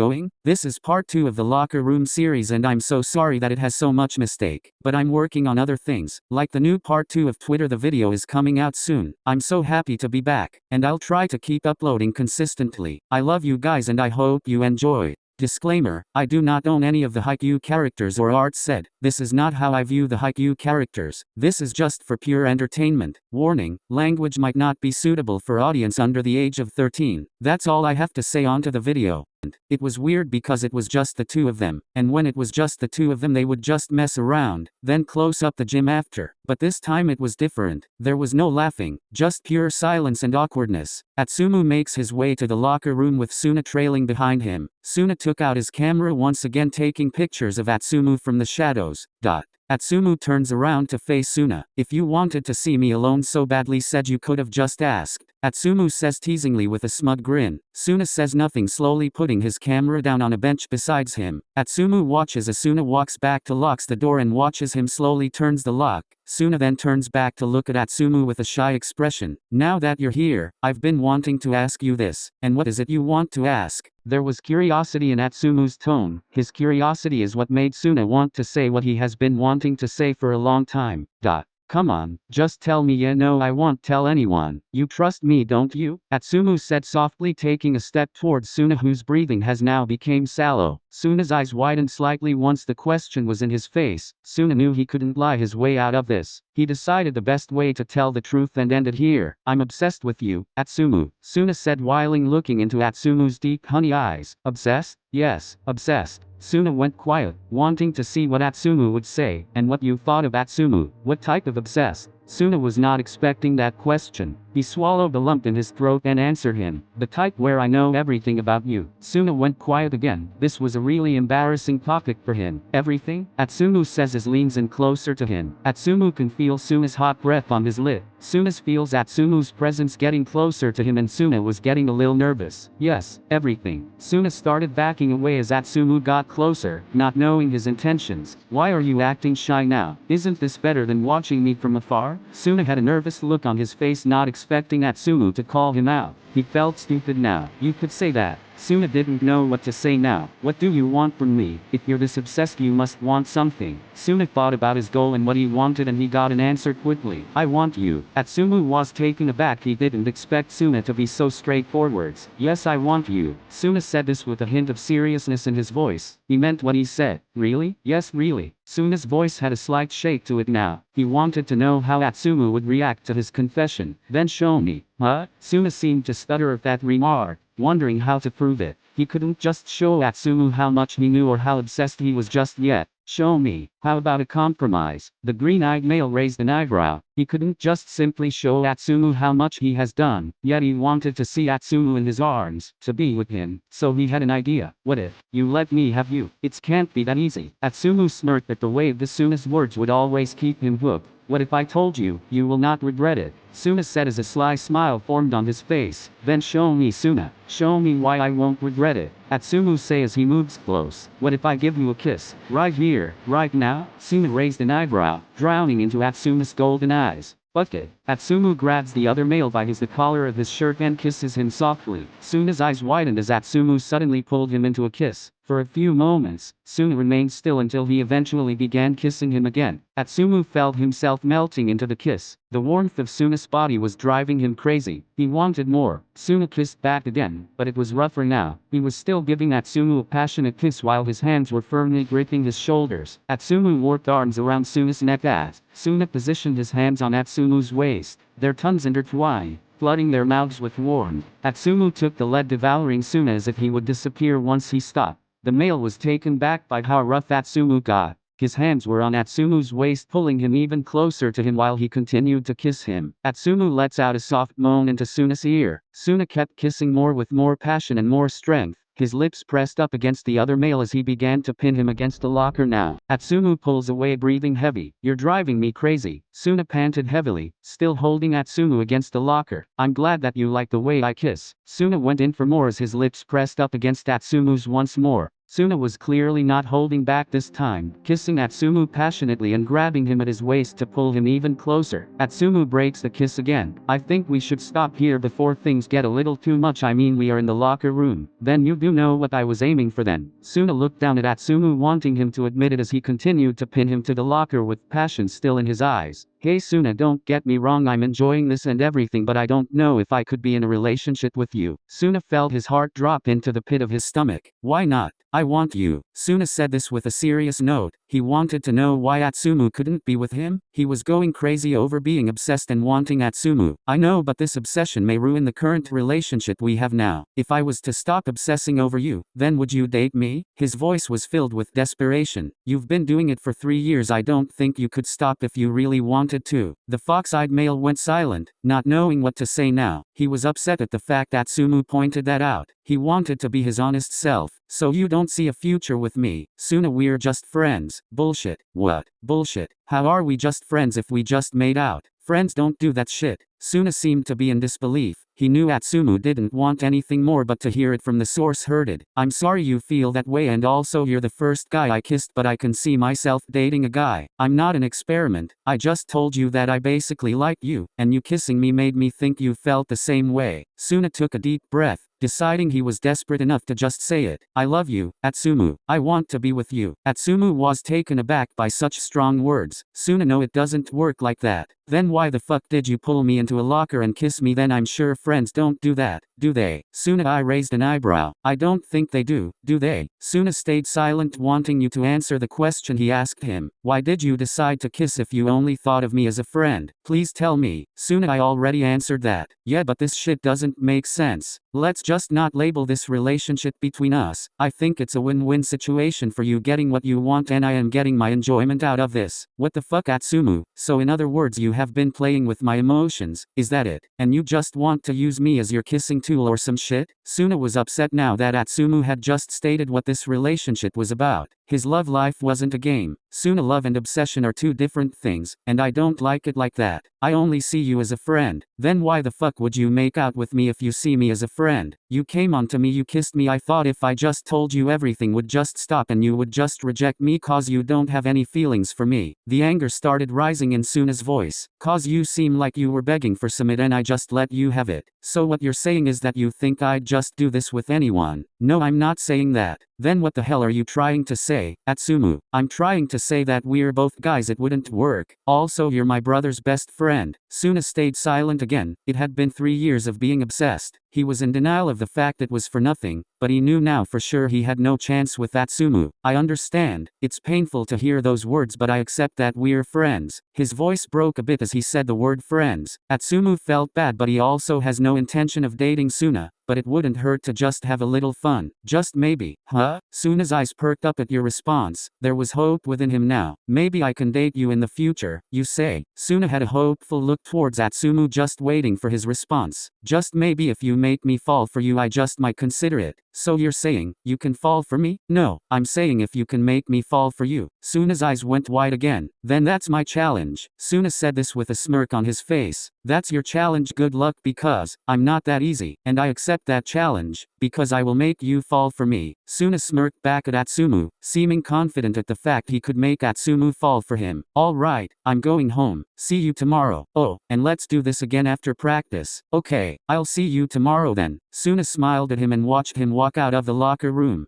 Going? This is part 2 of the locker room series and I'm so sorry that it has so much mistake, but I'm working on other things, like the new part 2 of Twitter. The video is coming out soon. I'm so happy to be back, and I'll try to keep uploading consistently. I love you guys and I hope you enjoy. Disclaimer, I do not own any of the Haikyuu characters or art said. This is not how I view the Haikyuu characters. This is just for pure entertainment. Warning, language might not be suitable for audience under the age of 13. That's all I have to say onto the video. It was weird because it was just the two of them, and when it was just the two of them they would just mess around, then close up the gym after. But this time it was different. There was no laughing, just pure silence and awkwardness. AtsuSuna makes his way to the locker room with Suna trailing behind him. Suna took out his camera once again, taking pictures of AtsuSuna from the shadows. AtsuSuna turns around to face Suna. If you wanted to see me alone so badly, said you could have just asked. AtsuSuna says teasingly with a smug grin. Suna says nothing, slowly putting his camera down on a bench beside him. AtsuSuna watches as Suna walks back to locks the door and watches him slowly turns the lock. Suna then turns back to look at AtsuSuna with a shy expression. Now that you're here, I've been wanting to ask you this. And what is it you want to ask? There was curiosity in AtsuSuna's tone. His curiosity is what made Suna want to say what he has been wanting to say for a long time. Come on, just tell me. Yeah, no, I won't tell anyone. You trust me, don't you? AtsuSuna said softly, taking a step towards Suna, whose breathing has now become shallow. Suna's eyes widened slightly once the question was in his face. Suna knew he couldn't lie his way out of this. He decided the best way to tell the truth and end it here. I'm obsessed with you, AtsuSuna. Suna said, while looking into AtsuSuna's deep honey eyes. Obsessed? Yes, obsessed. Suna went quiet, wanting to see what AtsuSuna would say. And what you thought of AtsuSuna? What type of obsessed? Suna was not expecting that question. He swallowed a lump in his throat and answered him. The type where I know everything about you. Suna went quiet again. This was a really embarrassing topic for him. Everything? AtsuSuna says as leans in closer to him. AtsuSuna can feel Suna's hot breath on his lip. Suna feels AtsuSuna's presence getting closer to him and Suna was getting a little nervous. Yes, everything. Suna started backing away as AtsuSuna got closer, not knowing his intentions. Why are you acting shy now? Isn't this better than watching me from afar? Suna had a nervous look on his face, not expecting AtsuSuna to call him out. He felt stupid now. You could say that. Suna didn't know what to say now. What do you want from me? If you're this obsessed, you must want something. Suna thought about his goal and what he wanted, and he got an answer quickly. I want you. AtsuSuna was taken aback. He didn't expect Suna to be so straightforward. Yes, I want you. Suna said this with a hint of seriousness in his voice. He meant what he said. Really? Yes, really. Suna's voice had a slight shake to it now. He wanted to know how AtsuSuna would react to his confession. Then show me. Huh? Suna seemed to stutter at that remark, wondering how to prove it. He couldn't just show AtsuSuna how much he knew or how obsessed he was just yet. Show me. How about a compromise? The green-eyed male raised an eyebrow. He couldn't just simply show AtsuSuna how much he has done, yet he wanted to see AtsuSuna in his arms, to be with him. So he had an idea. What if you let me have you? It can't be that easy. AtsuSuna smirked at the way Suna's words would always keep him hooked. What if I told you? You will not regret it. Suna said as a sly smile formed on his face. Then show me, Suna. Show me why I won't regret it. AtsuSuna say as he moves close. What if I give you a kiss? Right here, right now? Suna raised an eyebrow, drowning into AtsuSuna's golden eyes. Bucket. AtsuSuna grabs the other male by the collar of his shirt and kisses him softly. Suna's eyes widened as AtsuSuna suddenly pulled him into a kiss. For a few moments, Suna remained still until he eventually began kissing him again. AtsuSuna felt himself melting into the kiss. The warmth of Suna's body was driving him crazy. He wanted more. Suna kissed back again, but it was rougher now. He was still giving AtsuSuna a passionate kiss while his hands were firmly gripping his shoulders. AtsuSuna worked arms around Suna's neck as Suna positioned his hands on AtsuSuna's waist. Their tongues intertwined, flooding their mouths with warmth. AtsuSuna took the lead, devouring Suna as if he would disappear once he stopped. The male was taken back by how rough AtsuSuna got. His hands were on AtsuSuna's waist, pulling him even closer to him while he continued to kiss him. AtsuSuna lets out a soft moan into Suna's ear. Suna kept kissing more with more passion and more strength. His lips pressed up against the other male as he began to pin him against the locker now. AtsuSuna pulls away, breathing heavy. You're driving me crazy. Suna panted heavily, still holding AtsuSuna against the locker. I'm glad that you like the way I kiss. Suna went in for more as his lips pressed up against AtsuSuna's once more. Suna was clearly not holding back this time, kissing Atsumu passionately and grabbing him at his waist to pull him even closer. Atsumu breaks the kiss again. I think we should stop here before things get a little too much. I mean, we are in the locker room. Then you do know what I was aiming for then. Suna looked down at Atsumu, wanting him to admit it as he continued to pin him to the locker with passion still in his eyes. Hey Suna, don't get me wrong, I'm enjoying this and everything, but I don't know if I could be in a relationship with you. Suna felt his heart drop into the pit of his stomach. Why not? I want you. Suna said this with a serious note. He wanted to know why Atsumu couldn't be with him. He was going crazy over being obsessed and wanting Atsumu. I know, but this obsession may ruin the current relationship we have now. If I was to stop obsessing over you, then would you date me? His voice was filled with desperation. You've been doing it for 3 years. I don't think you could stop if you really wanted to. The fox-eyed male went silent, not knowing what to say now. He was upset at the fact Atsumu pointed that out. He wanted to be his honest self. So you don't see a future with me? Suna, we're just friends. Bullshit. What? Bullshit. How are we just friends if we just made out? Friends don't do that shit. Suna seemed to be in disbelief. He knew Atsumu didn't want anything more but to hear it from the source herded. I'm sorry you feel that way, and also you're the first guy I kissed, but I can see myself dating a guy. I'm not an experiment. I just told you that I basically like you, and you kissing me made me think you felt the same way. Suna took a deep breath, deciding he was desperate enough to just say it. I love you, Atsumu. I want to be with you. Atsumu was taken aback by such strong words. Suna, no, it doesn't work like that. Then why the fuck did you pull me into a locker and kiss me then? I'm sure friends don't do that, do they? Suna, I raised an eyebrow. I don't think they do they? Suna stayed silent, wanting you to answer the question he asked him. Why did you decide to kiss if you only thought of me as a friend? Please tell me. Suna, I already answered that. Yeah, but this shit doesn't make sense. Let's just not label this relationship between us. I think it's a win-win situation for you getting what you want and I am getting my enjoyment out of this. What the fuck, Atsumu? So in other words, you have been playing with my emotions, is that it? And you just want to use me as your kissing tool or some shit? Suna was upset now that Atsumu had just stated what this relationship was about. His love life wasn't a game. Suna, love and obsession are two different things, and I don't like it like that. I only see you as a friend. Then why the fuck would you make out with me if you see me as a friend? You came on to me, you kissed me. I thought if I just told you everything would just stop and you would just reject me cause you don't have any feelings for me. The anger started rising in Suna's voice. Cause you seem like you were begging for some it and I just let you have it. So what you're saying is that you think I'd just do this with anyone? No, I'm not saying that. Then what the hell are you trying to say, Atsumu? I'm trying to say that we're both guys, it wouldn't work. Also, you're my brother's best friend. Suna stayed silent again. It had been 3 years of being obsessed. He was in denial of the fact it was for nothing, but he knew now for sure he had no chance with Atsumu. I understand. It's painful to hear those words, but I accept that we're friends. His voice broke a bit as he said the word friends. Atsumu felt bad, but he also has no intention of dating Suna. But it wouldn't hurt to just have a little fun. Just maybe. Huh? Suna's eyes perked up at your response. There was hope within him now. Maybe I can date you in the future, you say? Suna had a hopeful look towards Atsumu, just waiting for his response. Just maybe if you make me fall for you I just might consider it. So you're saying, you can fall for me? No, I'm saying if you can make me fall for you. Suna's eyes went wide again. Then that's my challenge. Suna said this with a smirk on his face. That's your challenge, good luck, because I'm not that easy, and I accept that challenge, because I will make you fall for me. Suna smirked back at Atsumu, seeming confident at the fact he could make Atsumu fall for him. Alright, I'm going home. See you tomorrow. Oh, and let's do this again after practice. Okay, I'll see you tomorrow then. Suna smiled at him and watched him walk out of the locker room.